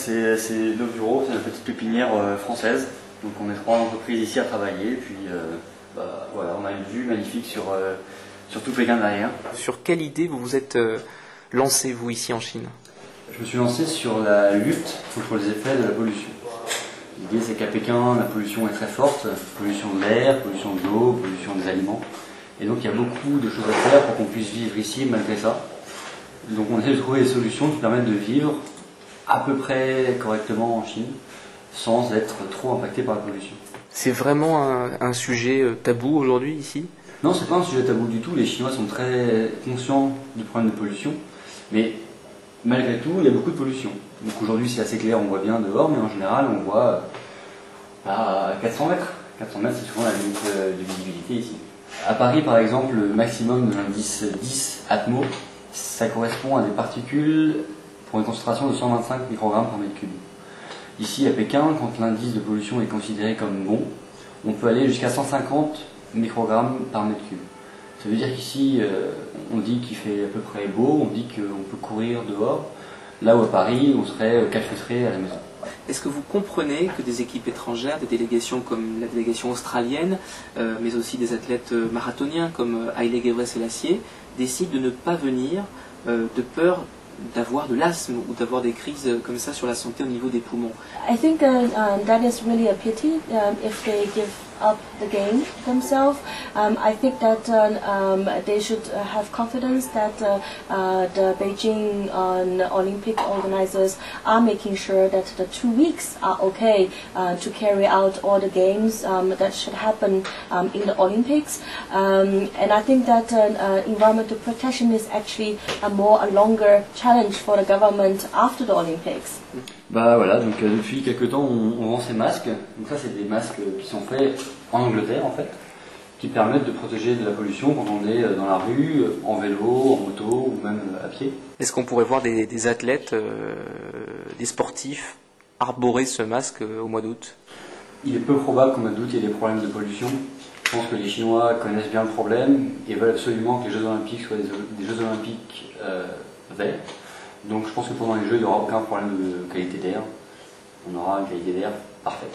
c'est nos bureaux, c'est notre petite pépinière française. Donc on est 3 entreprises ici à travailler, et puis voilà, on a une vue magnifique sur tout Pékin derrière. Sur quelle idée vous vous êtes lancé, vous, ici en Chine? Je me suis lancé sur la lutte contre les effets de la pollution. L'idée, c'est qu'à Pékin, la pollution est très forte, pollution de l'air, pollution de l'eau, pollution des aliments. Et donc il y a beaucoup de choses à faire pour qu'on puisse vivre ici malgré ça. Donc on essaie de trouver des solutions qui permettent de vivre à peu près correctement en Chine, sans être trop impacté par la pollution. C'est vraiment un sujet tabou aujourd'hui ici? Non, c'est pas un sujet tabou du tout. Les Chinois sont très conscients du problème de pollution, mais malgré tout, il y a beaucoup de pollution. Donc aujourd'hui, c'est assez clair, on voit bien dehors, mais en général, on voit à 400 mètres. 400 mètres, c'est souvent la limite de visibilité ici. À Paris, par exemple, le maximum de l'indice 10 atmo, ça correspond à des particules pour une concentration de 125 microgrammes par mètre cube. Ici, à Pékin, quand l'indice de pollution est considéré comme bon, on peut aller jusqu'à 150 microgrammes par mètre cube. Ça veut dire qu'ici, on dit qu'il fait à peu près beau, on dit qu'on peut courir dehors, là où à Paris, on serait calfeutré à la maison. Est-ce que vous comprenez que des équipes étrangères, des délégations comme la délégation australienne, mais aussi des athlètes marathoniens comme Haile Gebrselassie, décident de ne pas venir de peur d'avoir de l'asthme ou d'avoir des crises comme ça sur la santé au niveau des poumons? I think that is really a pity if they give up the game themselves. I think that they should have confidence that the Beijing Olympic organizers are making sure that the 2 weeks are okay to carry out all the games that should happen in the Olympics. And I think that environmental protection is actually a longer challenge for the government after the Olympics. Bah voilà, donc depuis quelques temps on vend ces masques. Donc ça c'est des masques qui sont faits en Angleterre en fait, qui permettent de protéger de la pollution quand on est dans la rue, en vélo, en moto ou même à pied. Est-ce qu'on pourrait voir des athlètes, des sportifs arborer ce masque au mois d'août? Il est peu probable qu'au mois d'août il y ait des problèmes de pollution. Je pense que les Chinois connaissent bien le problème et veulent absolument que les Jeux Olympiques soient des Jeux Olympiques verts. Donc je pense que pendant les Jeux, il n'y aura aucun problème de qualité d'air. On aura une qualité d'air parfaite.